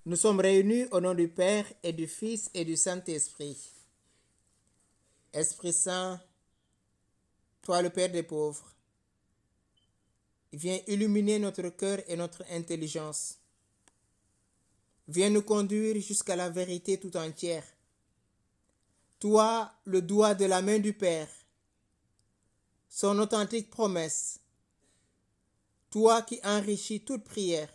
Nous sommes réunis au nom du Père et du Fils et du Saint-Esprit. Esprit Saint, toi le Père des pauvres, viens illuminer notre cœur et notre intelligence. Viens nous conduire jusqu'à la vérité tout entière. Toi, le doigt de la main du Père, son authentique promesse. Toi qui enrichis toute prière,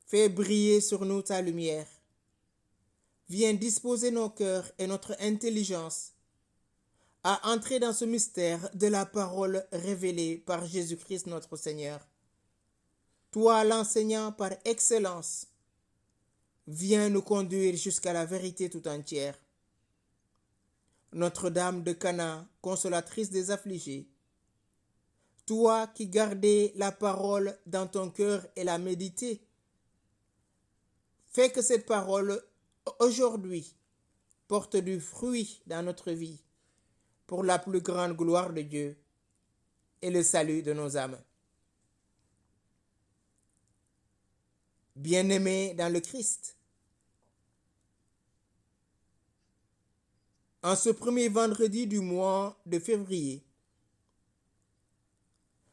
fais briller sur nous ta lumière. Viens disposer nos cœurs et notre intelligence à entrer dans ce mystère de la parole révélée par Jésus-Christ notre Seigneur. Toi, l'enseignant par excellence, viens nous conduire jusqu'à la vérité tout entière. Notre-Dame de Cana, consolatrice des affligés, toi qui gardais la parole dans ton cœur et la méditais, fais que cette parole, aujourd'hui, porte du fruit dans notre vie, pour la plus grande gloire de Dieu et le salut de nos âmes. Bien-aimés dans le Christ, en ce premier vendredi du mois de février,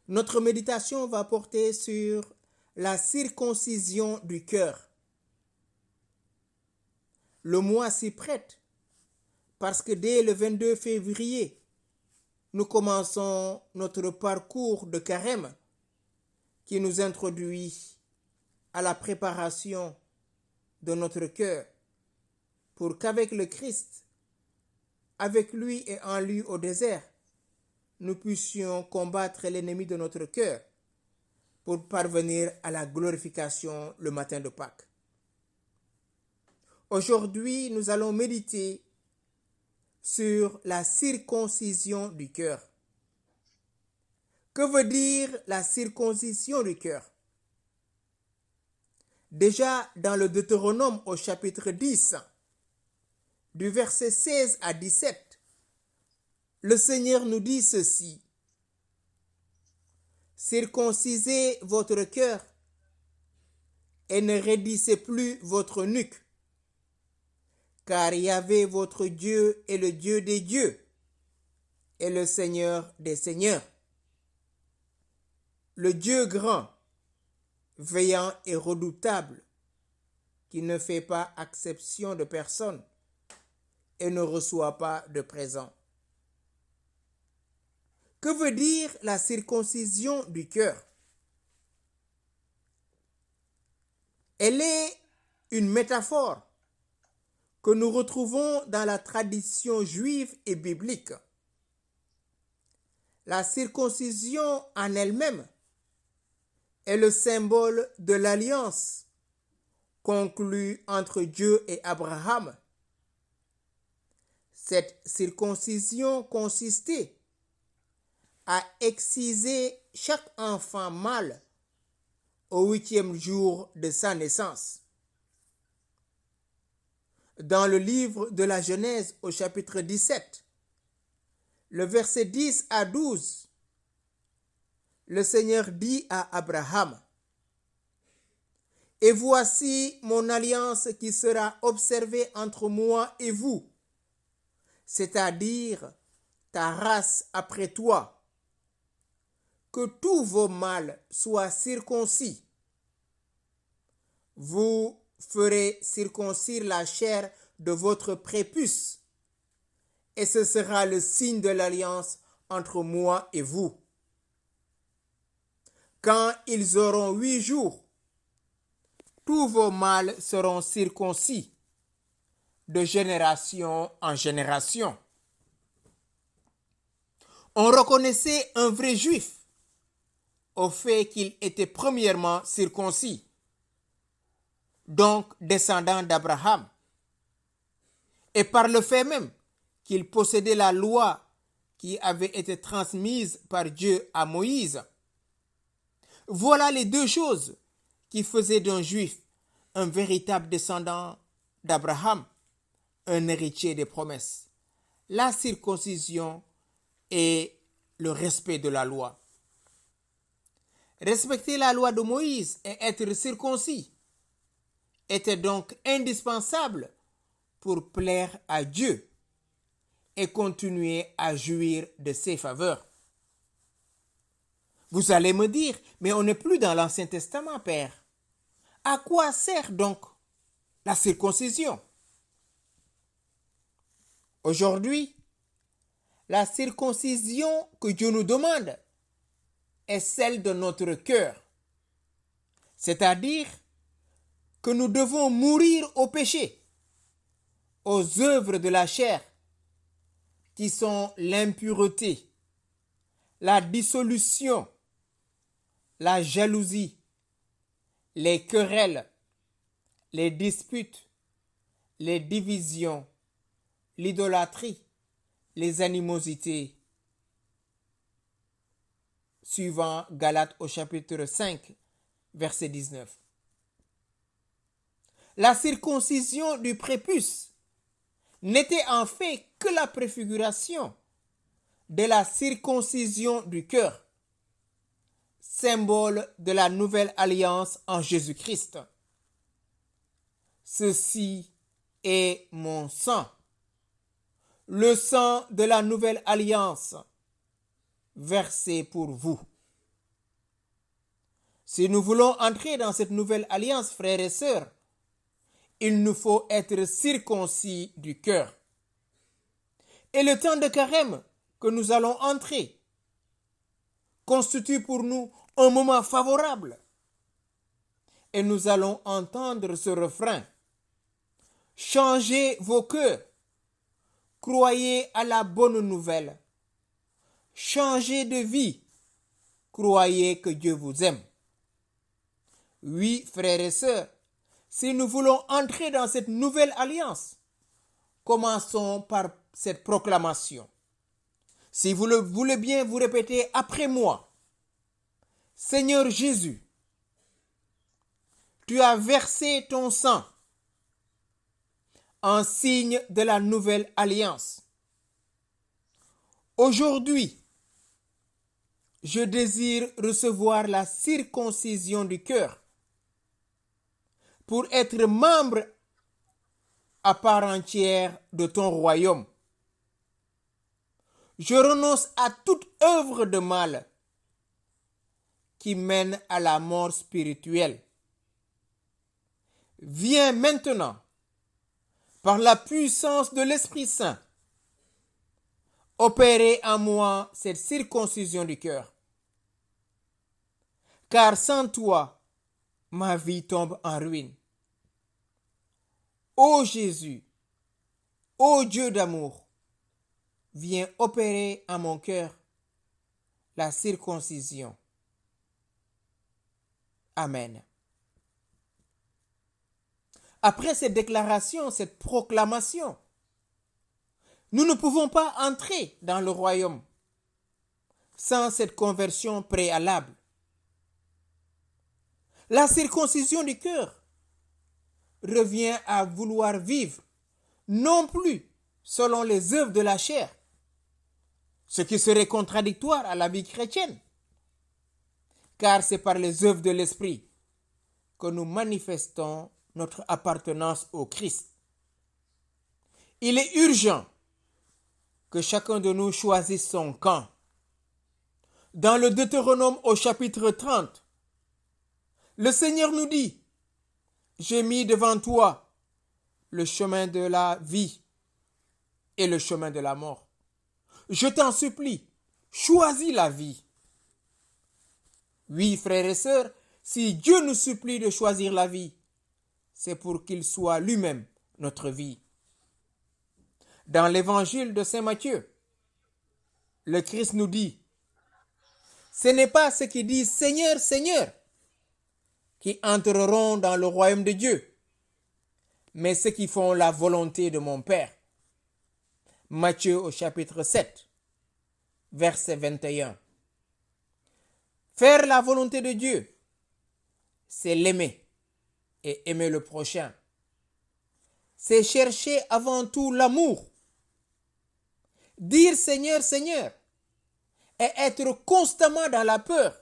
notre méditation va porter sur la circoncision du cœur. Le mois s'y prête parce que dès le 22 février, nous commençons notre parcours de carême qui nous introduit à la préparation de notre cœur pour qu'avec le Christ, avec lui et en lui au désert, nous puissions combattre l'ennemi de notre cœur pour parvenir à la glorification le matin de Pâques. Aujourd'hui, nous allons méditer sur la circoncision du cœur. Que veut dire la circoncision du cœur? Déjà dans le Deutéronome au chapitre 10, du verset 16 à 17, le Seigneur nous dit ceci: circoncisez votre cœur et ne raidissez plus votre nuque, car Yahvé votre Dieu est le Dieu des dieux et le Seigneur des seigneurs, le Dieu grand, veillant et redoutable, qui ne fait pas acception de personne et ne reçoit pas de présent. Que veut dire la circoncision du cœur? Elle est une métaphore que nous retrouvons dans la tradition juive et biblique. La circoncision en elle-même est le symbole de l'alliance conclue entre Dieu et Abraham. Cette circoncision consistait à exciser chaque enfant mâle au 8e jour de sa naissance. Dans le livre de la Genèse au chapitre 17, le verset 10 à 12, le Seigneur dit à Abraham: « Et voici mon alliance qui sera observée entre moi et vous, c'est-à-dire ta race après toi, que tous vos mâles soient circoncis. Vous ferez circoncire la chair de votre prépuce, et ce sera le signe de l'alliance entre moi et vous. Quand ils auront 8 jours, tous vos mâles seront circoncis, de génération en génération. » On reconnaissait un vrai juif au fait qu'il était premièrement circoncis, donc descendant d'Abraham, et par le fait même qu'il possédait la loi qui avait été transmise par Dieu à Moïse. Voilà les deux choses qui faisaient d'un juif un véritable descendant d'Abraham, un héritier des promesses: la circoncision et le respect de la loi. Respecter la loi de Moïse et être circoncis était donc indispensable pour plaire à Dieu et continuer à jouir de ses faveurs. Vous allez me dire, mais on n'est plus dans l'Ancien Testament, Père. À quoi sert donc la circoncision? Aujourd'hui, la circoncision que Dieu nous demande est celle de notre cœur. C'est-à-dire que nous devons mourir au péché, aux œuvres de la chair, qui sont l'impureté, la dissolution, la jalousie, les querelles, les disputes, les divisions, l'idolâtrie, les animosités. Suivant Galates au chapitre 5, verset 19. La circoncision du prépuce n'était en fait que la préfiguration de la circoncision du cœur, symbole de la nouvelle alliance en Jésus-Christ. Ceci est mon sang, le sang de la nouvelle alliance, versé pour vous. Si nous voulons entrer dans cette nouvelle alliance, frères et sœurs, il nous faut être circoncis du cœur. Et le temps de carême que nous allons entrer constitue pour nous un moment favorable. Et nous allons entendre ce refrain. Changez vos cœurs. Croyez à la bonne nouvelle. Changez de vie. Croyez que Dieu vous aime. Oui, frères et sœurs, si nous voulons entrer dans cette nouvelle alliance, commençons par cette proclamation. Si vous le voulez bien, vous répétez après moi. Seigneur Jésus, tu as versé ton sang en signe de la nouvelle alliance. Aujourd'hui, je désire recevoir la circoncision du cœur pour être membre à part entière de ton royaume. Je renonce à toute œuvre de mal qui mène à la mort spirituelle. Viens maintenant, par la puissance de l'Esprit Saint, opérer en moi cette circoncision du cœur. Car sans toi, ma vie tombe en ruine. Ô Jésus, ô Dieu d'amour, viens opérer en mon cœur la circoncision. Amen. Après cette déclaration, cette proclamation, nous ne pouvons pas entrer dans le royaume sans cette conversion préalable. La circoncision du cœur revient à vouloir vivre non plus selon les œuvres de la chair, ce qui serait contradictoire à la vie chrétienne, car c'est par les œuvres de l'Esprit que nous manifestons notre appartenance au Christ. Il est urgent que chacun de nous choisisse son camp. Dans le Deutéronome au chapitre 30, le Seigneur nous dit, « J'ai mis devant toi le chemin de la vie et le chemin de la mort. Je t'en supplie, choisis la vie. » Oui, frères et sœurs, si Dieu nous supplie de choisir la vie, c'est pour qu'il soit lui-même notre vie. Dans l'évangile de Saint Matthieu, le Christ nous dit, « Ce n'est pas ceux qui disent Seigneur, Seigneur, qui entreront dans le royaume de Dieu, mais ceux qui font la volonté de mon Père. » Matthieu au chapitre 7, verset 21. Faire la volonté de Dieu, c'est l'aimer et aimer le prochain. C'est chercher avant tout l'amour. Dire Seigneur, Seigneur, et être constamment dans la peur,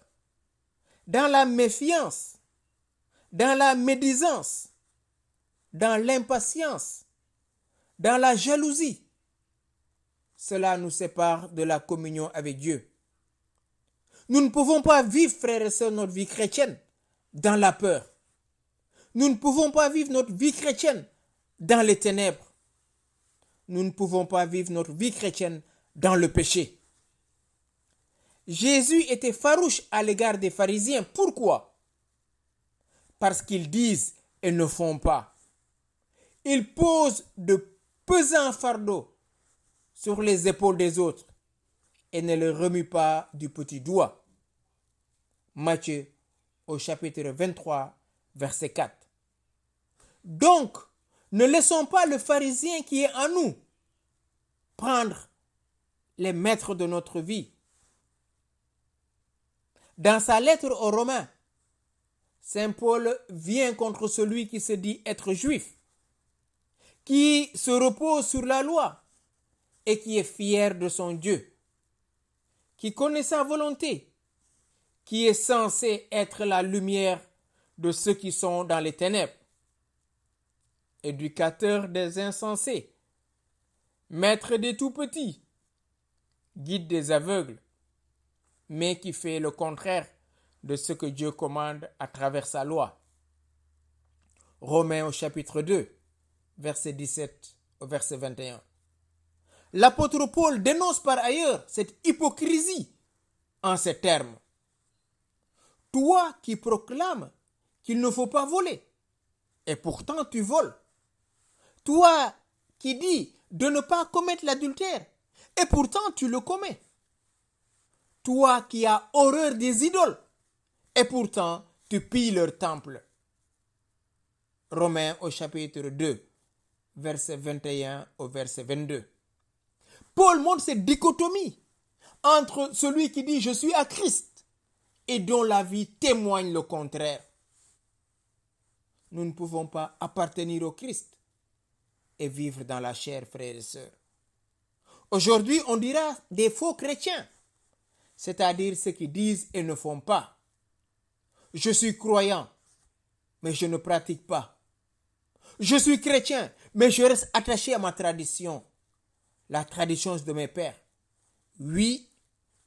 dans la méfiance, dans la médisance, dans l'impatience, dans la jalousie, cela nous sépare de la communion avec Dieu. Nous ne pouvons pas vivre, frères et sœurs, notre vie chrétienne dans la peur. Nous ne pouvons pas vivre notre vie chrétienne dans les ténèbres. Nous ne pouvons pas vivre notre vie chrétienne dans le péché. Jésus était farouche à l'égard des pharisiens. Pourquoi? Parce qu'ils disent et ne font pas. Ils posent de pesants fardeaux sur les épaules des autres et ne les remuent pas du petit doigt. Matthieu au chapitre 23, verset 4. Donc, ne laissons pas le pharisien qui est en nous prendre les maîtres de notre vie. Dans sa lettre aux Romains, Saint Paul vient contre celui qui se dit être juif, qui se repose sur la loi et qui est fier de son Dieu, qui connaît sa volonté, qui est censé être la lumière de ceux qui sont dans les ténèbres, éducateur des insensés, maître des tout-petits, guide des aveugles, mais qui fait le contraire de ce que Dieu commande à travers sa loi. Romains au chapitre 2, verset 17 au verset 21. L'apôtre Paul dénonce par ailleurs cette hypocrisie en ces termes. Toi qui proclames qu'il ne faut pas voler, et pourtant tu voles. Toi qui dis de ne pas commettre l'adultère, et pourtant tu le commets. Toi qui as horreur des idoles, et pourtant tu pilles leur temple. Romains au chapitre 2, verset 21 au verset 22. Paul montre cette dichotomie entre celui qui dit « je suis à Christ » et dont la vie témoigne le contraire. Nous ne pouvons pas appartenir au Christ et vivre dans la chair, frères et sœurs. Aujourd'hui, on dira des faux chrétiens, c'est-à-dire ceux qui disent et ne font pas. Je suis croyant, mais je ne pratique pas. Je suis chrétien, mais je reste attaché à ma tradition, la tradition de mes pères. Oui,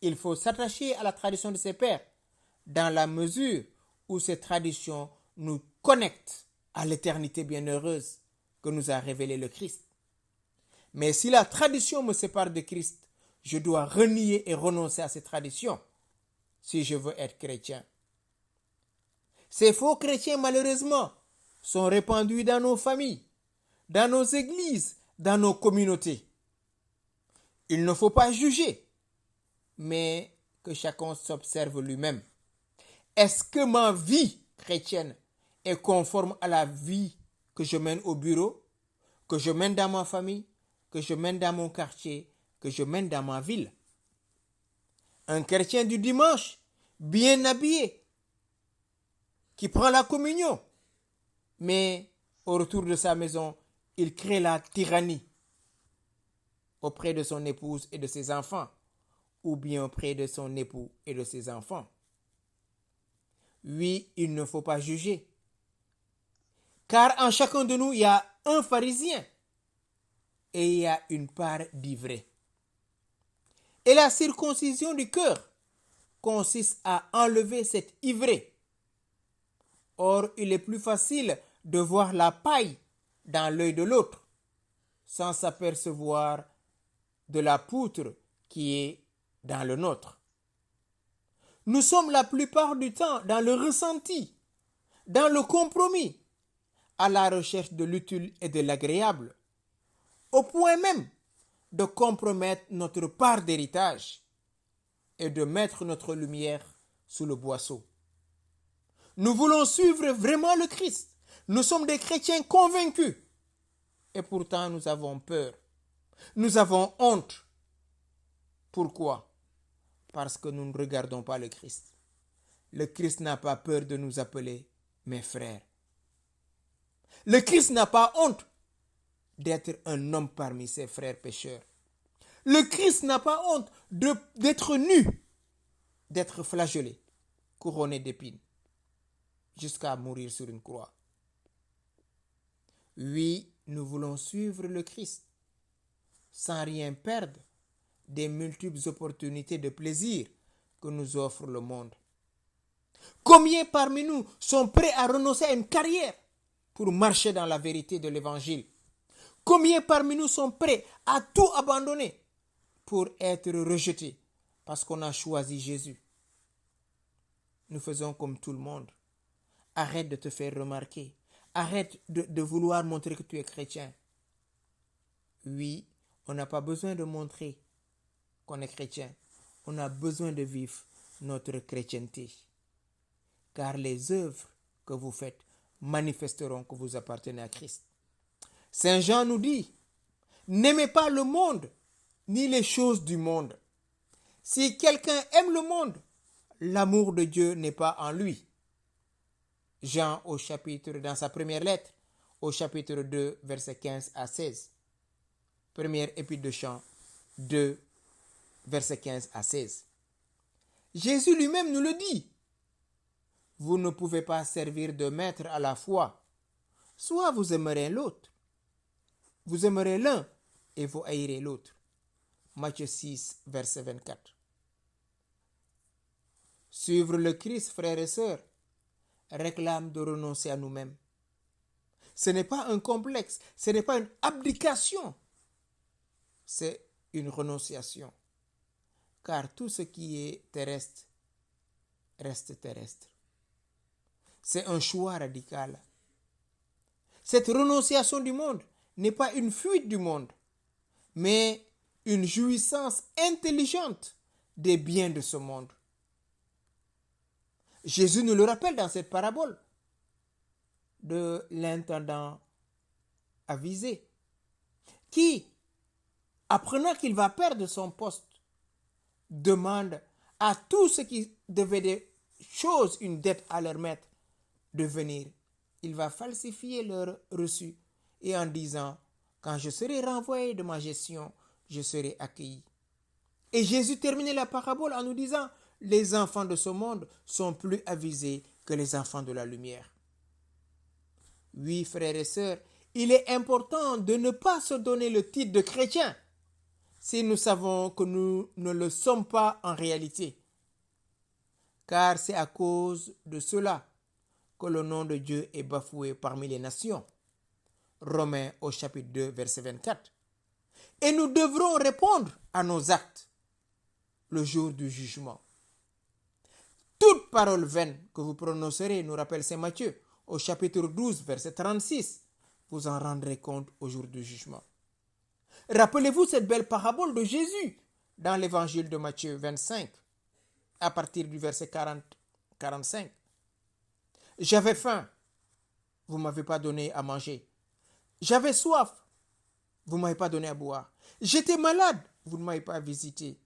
il faut s'attacher à la tradition de ses pères, dans la mesure où ces traditions nous connectent à l'éternité bienheureuse que nous a révélé le Christ. Mais si la tradition me sépare de Christ, je dois renier et renoncer à ces traditions si je veux être chrétien. Ces faux chrétiens, malheureusement, sont répandus dans nos familles, dans nos églises, dans nos communautés. Il ne faut pas juger, mais que chacun s'observe lui-même. Est-ce que ma vie chrétienne est conforme à la vie que je mène au bureau, que je mène dans ma famille, que je mène dans mon quartier, que je mène dans ma ville? Un chrétien du dimanche, bien habillé, qui prend la communion, mais au retour de sa maison, il crée la tyrannie auprès de son épouse et de ses enfants, ou bien auprès de son époux et de ses enfants. Oui, il ne faut pas juger, car en chacun de nous, il y a un pharisien et il y a une part d'ivré. Et la circoncision du cœur consiste à enlever cette ivrée. Or, il est plus facile de voir la paille dans l'œil de l'autre sans s'apercevoir de la poutre qui est dans le nôtre. Nous sommes la plupart du temps dans le ressenti, dans le compromis, à la recherche de l'utile et de l'agréable, au point même de compromettre notre part d'héritage et de mettre notre lumière sous le boisseau. Nous voulons suivre vraiment le Christ. Nous sommes des chrétiens convaincus. Et pourtant, nous avons peur. Nous avons honte. Pourquoi? Parce que nous ne regardons pas le Christ. Le Christ n'a pas peur de nous appeler mes frères. Le Christ n'a pas honte d'être un homme parmi ses frères pécheurs. Le Christ n'a pas honte d'être nu, d'être flagellé, couronné d'épines, jusqu'à mourir sur une croix. Oui, nous voulons suivre le Christ sans rien perdre des multiples opportunités de plaisir que nous offre le monde. Combien parmi nous sont prêts à renoncer à une carrière pour marcher dans la vérité de l'Évangile? Combien parmi nous sont prêts à tout abandonner pour être rejetés parce qu'on a choisi Jésus? Nous faisons comme tout le monde. Arrête de te faire remarquer. Arrête de vouloir montrer que tu es chrétien. Oui, on n'a pas besoin de montrer qu'on est chrétien. On a besoin de vivre notre chrétienté. Car les œuvres que vous faites manifesteront que vous appartenez à Christ. Saint Jean nous dit, n'aimez pas le monde, ni les choses du monde. Si quelqu'un aime le monde, l'amour de Dieu n'est pas en lui. Jean dans sa première lettre, au chapitre 2, versets 15 à 16. Première épître de Jean 2, versets 15 à 16. Jésus lui-même nous le dit. Vous ne pouvez pas servir de maître à la fois. Soit vous aimerez l'autre. Vous aimerez l'un et vous haïrez l'autre. Matthieu 6, verset 24. Suivre le Christ, frères et sœurs, réclame de renoncer à nous-mêmes. Ce n'est pas un complexe, ce n'est pas une abdication, c'est une renonciation. Car tout ce qui est terrestre reste terrestre. C'est un choix radical. Cette renonciation du monde n'est pas une fuite du monde, mais une jouissance intelligente des biens de ce monde. Jésus nous le rappelle dans cette parabole de l'intendant avisé, qui, apprenant qu'il va perdre son poste, demande à tous ceux qui devaient des choses, une dette à leur maître, de venir. Il va falsifier leur reçu et en disant, quand je serai renvoyé de ma gestion, je serai accueilli. Et Jésus terminait la parabole en nous disant, les enfants de ce monde sont plus avisés que les enfants de la lumière. Oui, frères et sœurs, il est important de ne pas se donner le titre de chrétien si nous savons que nous ne le sommes pas en réalité. Car c'est à cause de cela que le nom de Dieu est bafoué parmi les nations. Romains au chapitre 2, verset 24. Et nous devrons répondre à nos actes le jour du jugement. Toute parole vaine que vous prononcerez, nous rappelle Saint Matthieu, au chapitre 12, verset 36, vous en rendrez compte au jour du jugement. Rappelez-vous cette belle parabole de Jésus dans l'évangile de Matthieu 25, à partir du verset 40-45. J'avais faim, vous ne m'avez pas donné à manger. J'avais soif, vous ne m'avez pas donné à boire. J'étais malade, vous ne m'avez pas visité.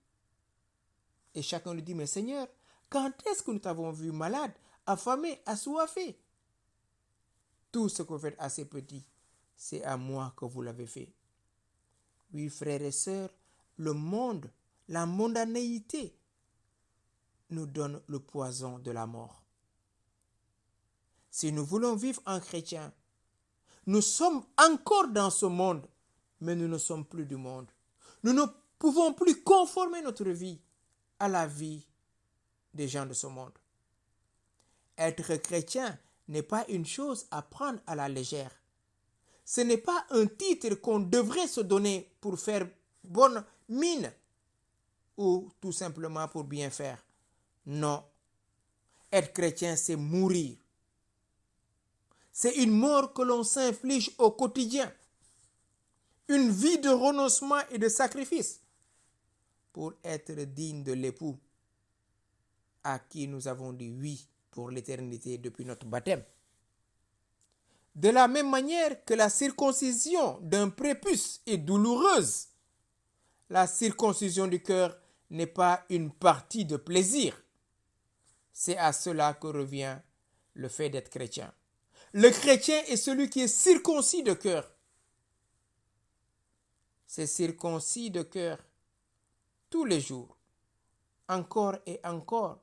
Et chacun lui dit, mais Seigneur, quand est-ce que nous t'avons vu malade, affamé, assoiffé? Tout ce que vous faites à ces petits, c'est à moi que vous l'avez fait. Oui, frères et sœurs, le monde, la mondanéité, nous donne le poison de la mort. Si nous voulons vivre en chrétien, nous sommes encore dans ce monde, mais nous ne sommes plus du monde. Nous ne pouvons plus conformer notre vie à la vie des gens de ce monde. Être chrétien n'est pas une chose à prendre à la légère. Ce n'est pas un titre qu'on devrait se donner pour faire bonne mine ou tout simplement pour bien faire. Non. Être chrétien, c'est mourir. C'est une mort que l'on s'inflige au quotidien. Une vie de renoncement et de sacrifice pour être digne de l'époux à qui nous avons dit oui pour l'éternité depuis notre baptême. De la même manière que la circoncision d'un prépuce est douloureuse, la circoncision du cœur n'est pas une partie de plaisir. C'est à cela que revient le fait d'être chrétien. Le chrétien est celui qui est circoncis de cœur. C'est circoncis de cœur tous les jours, encore et encore,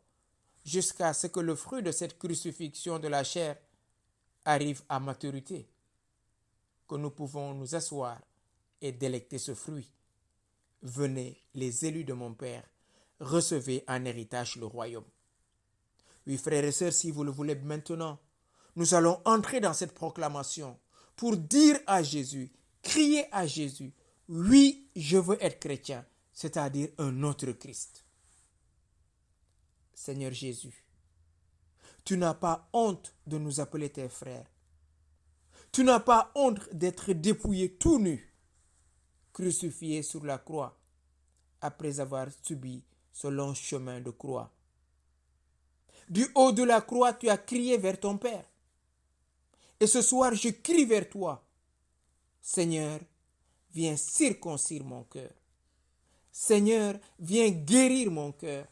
jusqu'à ce que le fruit de cette crucifixion de la chair arrive à maturité. que nous pouvons nous asseoir et délecter ce fruit. Venez, les élus de mon Père, recevez en héritage le royaume. Oui, frères et sœurs, si vous le voulez maintenant, nous allons entrer dans cette proclamation pour dire à Jésus, crier à Jésus, oui, je veux être chrétien, c'est-à-dire un autre Christ. Seigneur Jésus, tu n'as pas honte de nous appeler tes frères. Tu n'as pas honte d'être dépouillé tout nu, crucifié sur la croix, après avoir subi ce long chemin de croix. Du haut de la croix, tu as crié vers ton Père. Et ce soir, je crie vers toi. Seigneur, viens circoncire mon cœur. Seigneur, viens guérir mon cœur.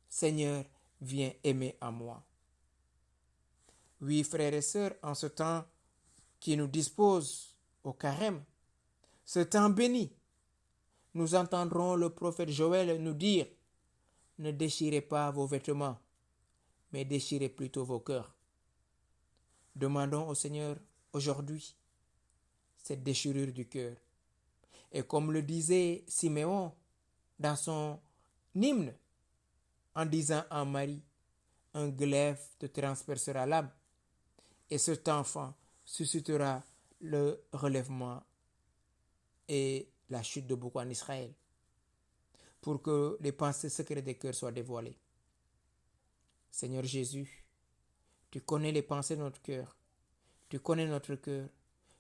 Seigneur, viens aimer à moi. Oui, frères et sœurs, en ce temps qui nous dispose au carême, ce temps béni, nous entendrons le prophète Joël nous dire, ne déchirez pas vos vêtements, mais déchirez plutôt vos cœurs. Demandons au Seigneur aujourd'hui cette déchirure du cœur. Et comme le disait Siméon dans son hymne, en disant à Marie, un glaive te transpercera l'âme, et cet enfant suscitera le relèvement et la chute de beaucoup en Israël, pour que les pensées secrètes des cœurs soient dévoilées. Seigneur Jésus, tu connais les pensées de notre cœur, tu connais notre cœur.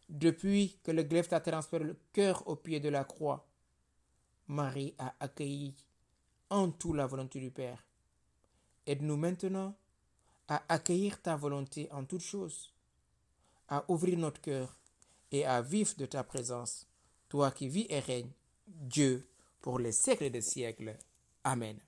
Depuis que le glaive t'a transpercé le cœur au pied de la croix, Marie a accueilli en tout la volonté du Père. Aide-nous maintenant à accueillir ta volonté en toutes choses, à ouvrir notre cœur et à vivre de ta présence, toi qui vis et règnes, Dieu, pour les siècles des siècles. Amen.